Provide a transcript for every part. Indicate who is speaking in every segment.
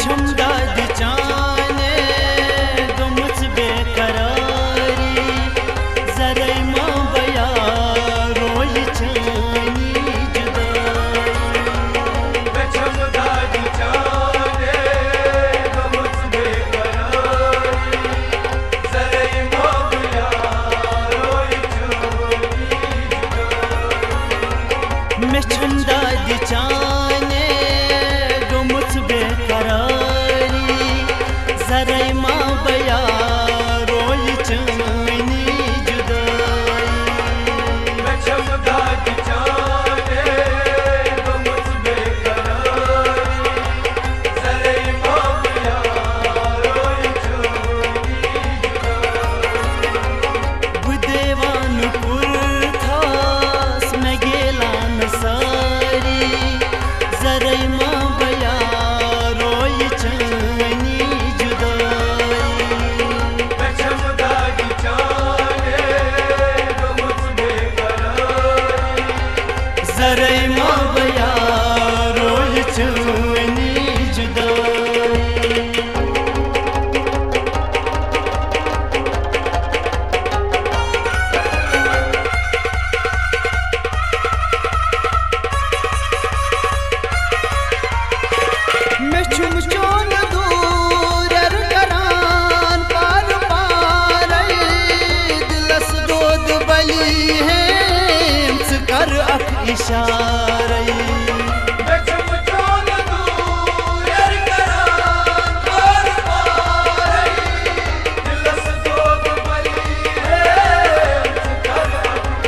Speaker 1: छम दाद चाने गमच बेकरारी जरे मां बया रोई चानी जुदाई
Speaker 2: छम दाद चाने गमच बेकरारी जरे मां बया रोई चानी जुदाई
Speaker 1: मैं छम दाद चाने गमच बेकरारी जरे मां बया रोई चानी जुदाई
Speaker 2: छम दाद चाने गमच बेकरारी जरे मां बया रोई चानी जुदाई
Speaker 1: बुदेवान पुर थास मैं गेलान सारी जरे मां बया रोई चानी जुदाई
Speaker 2: छम दाद चाने गमच बेकरारी
Speaker 1: जरे मां बया रोई चानी जुदाई मैं छुम चोन दूर करान पार पारई दिलस दोद बली है कर अख इशारई
Speaker 2: छम चोन दूर करान पार पारई दिलस दोद बली है कर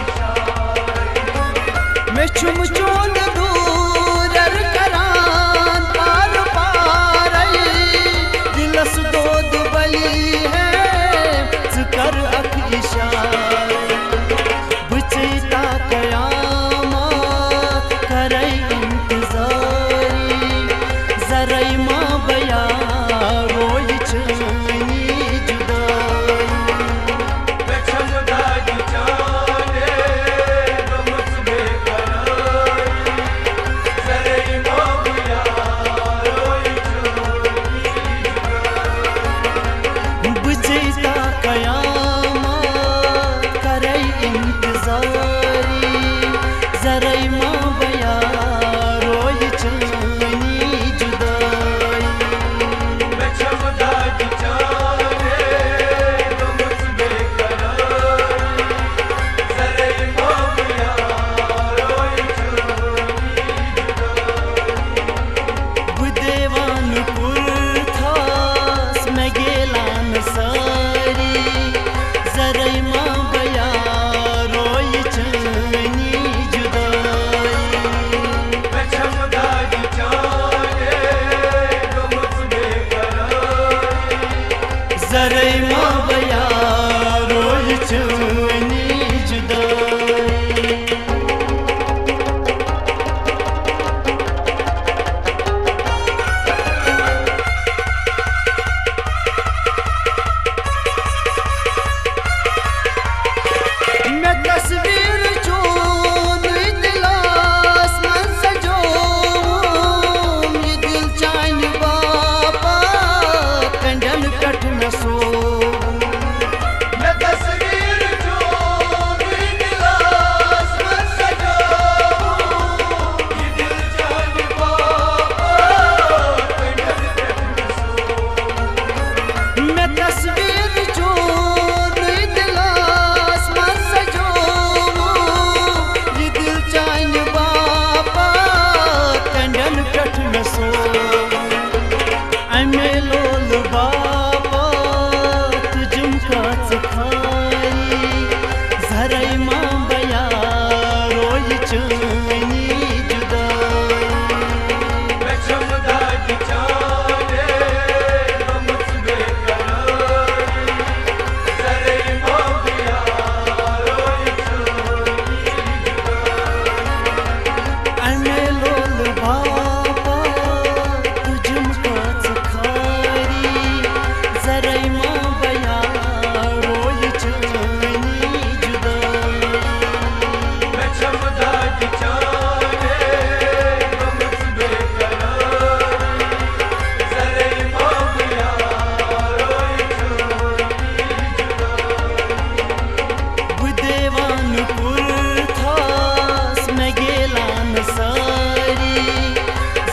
Speaker 2: इशारे
Speaker 1: मैं छुम चोन दूर करान पार पारई दिलस दोद बली है कर अख इशारई बचता कयामत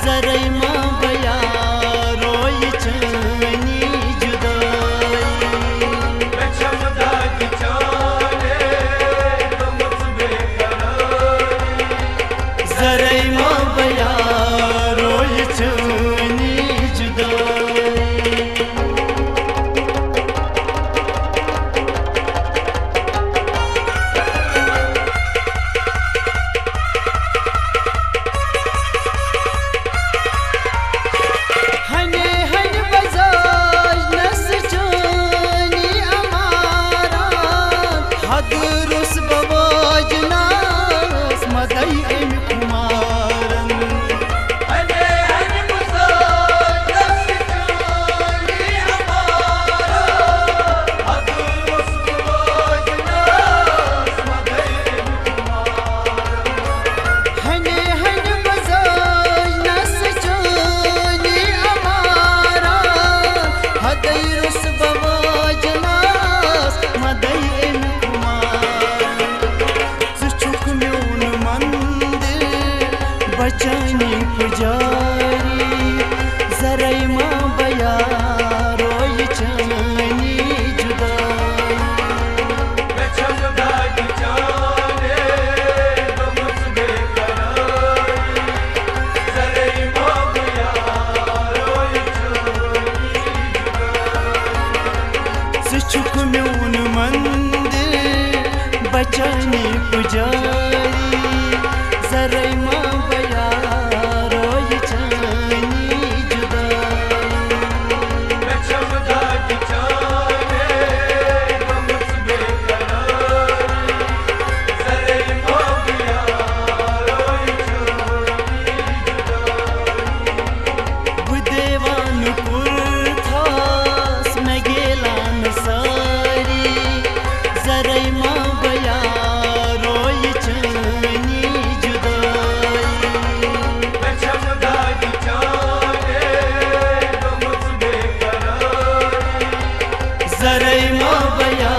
Speaker 1: जरै मां बया रोय चनी जुदाई
Speaker 2: बेचमदागी चाले गमत बेकरारी
Speaker 1: जरै मां बया रोय चनी जुदाई बचानी पुजारी जरै मां बया रोय चनी जुदाई
Speaker 2: बेचमदागी चाले गमत बेकरारी जरै मां बया रोय चनी जुदाई
Speaker 1: सुचुक म्यून मंदिर बचानी पुजारी जरै मां बया रोय चनी जुदाई
Speaker 2: बेचमदागी चाले गमत बेकरारी जरै मां बया रोय चनी जुदाई
Speaker 1: बुदेवान थास में गेलान सारी जरै मां बया रोय चनी जुदाई
Speaker 2: बेचमदागी चाले गमत बेकरारी
Speaker 1: जरै मां बया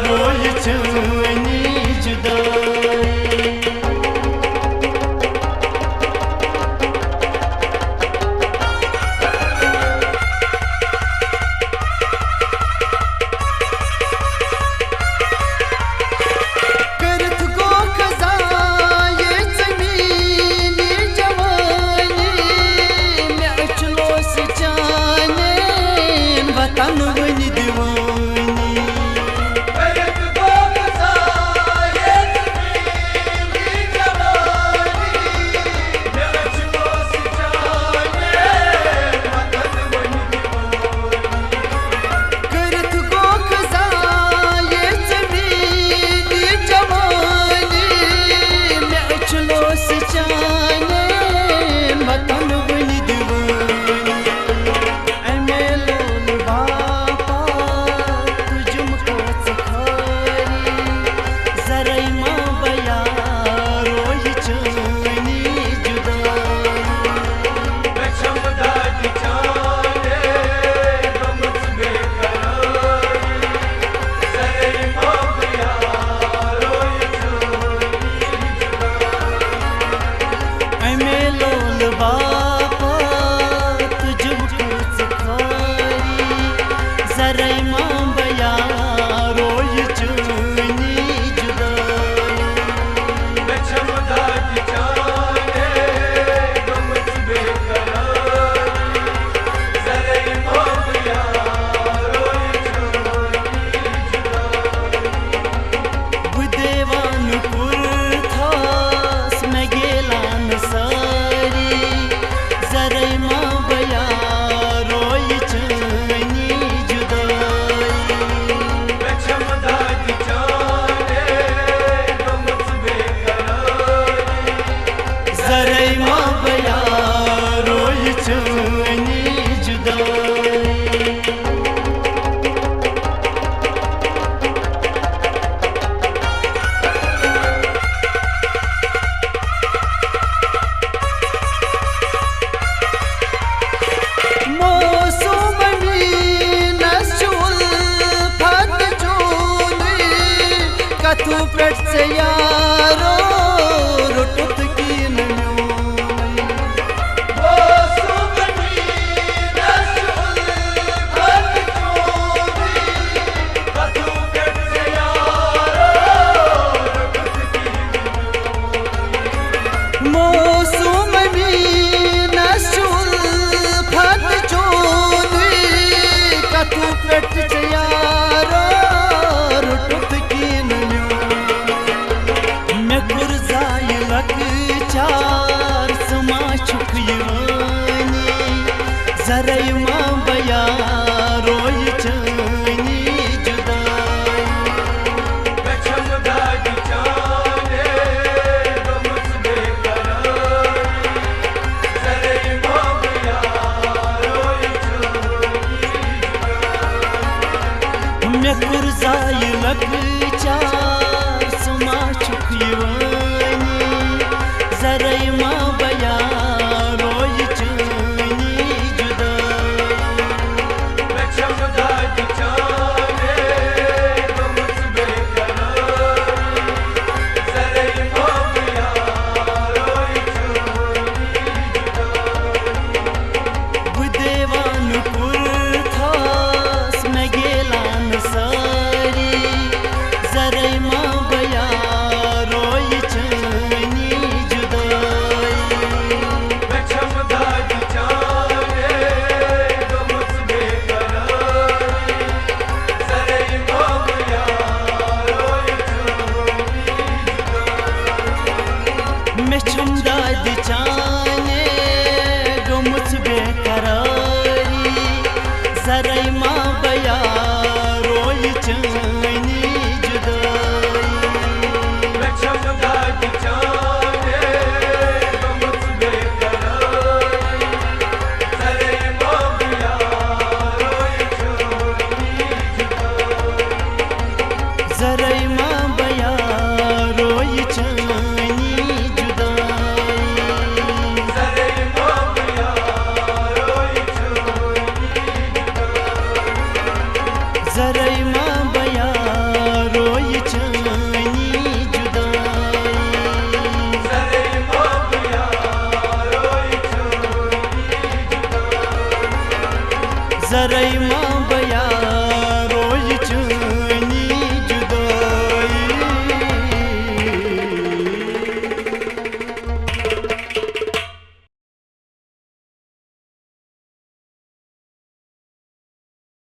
Speaker 1: रोय चनी जुदाई करत गो खजा ये जमीनी जवानी मैं अचलोस जाने वतन वन दीवानी
Speaker 2: करत गो खजा ये जमीनी जवानी मैं अचलोस जाने वतन वन दीवानी
Speaker 1: करत गो खजा ये जमीनी जवानी मैं अचलोस जाने वतन वन दीवानी अमे लोल बापा तुझम को सखारी जरै मां बया रोय चनी जुदाई
Speaker 2: बेचमदागी चाले गमत बेकरारी जरै मां बया रोय चनी जुदाई
Speaker 1: अमे लोल बापा तुझम को सखारी जरै मां बया रोय चनी जुदाई
Speaker 2: बेचमदागी चाले गमत बेकरारी जरै मां बया रोय चनी जुदाई
Speaker 1: बुदेवान थास में गेलान सारी जरै मां बया रोय चनी जुदाई
Speaker 2: बेचमदागी चाले गमत बेकरारी
Speaker 1: जरै मां बया रोय चनी जुदाई मौसम में नशुल फत चोली कथू पेट से यारो रुटत की नयोई जरई मां बया रोय चनी जुदाई
Speaker 2: गछम दादी चाने गमुच बेकरारी जरई मां बया रोय चनी
Speaker 1: मे कुर्जाय लकचार सुमा चुक यवानी जरई मां बया रोय चनी जुदाई
Speaker 2: गछम दादी चाने गमुच बेकरारी जरई मां बया रोय चनी
Speaker 1: बुदेवान कुर्थास मे गेलान सारी जरई मां बया रोय चनी जुदाई
Speaker 2: गछम दादी चाने गमुच बेकरारी जरई मां बया रोय चनी
Speaker 1: मे छम दाद चाने गमुच बेकरारी जरई मां बया रोय चनी जुदाई
Speaker 2: गछम दादी चाने गमुच बेकरारी जरई मां बया रोय चनी
Speaker 1: जरई मां बया रोय चनी जुदाई
Speaker 2: जरई मां बया रोय चनी
Speaker 1: जरई मां बया रोय चनी जुदाई
Speaker 2: जरई मां बया रोय चनी
Speaker 1: जरई मां बया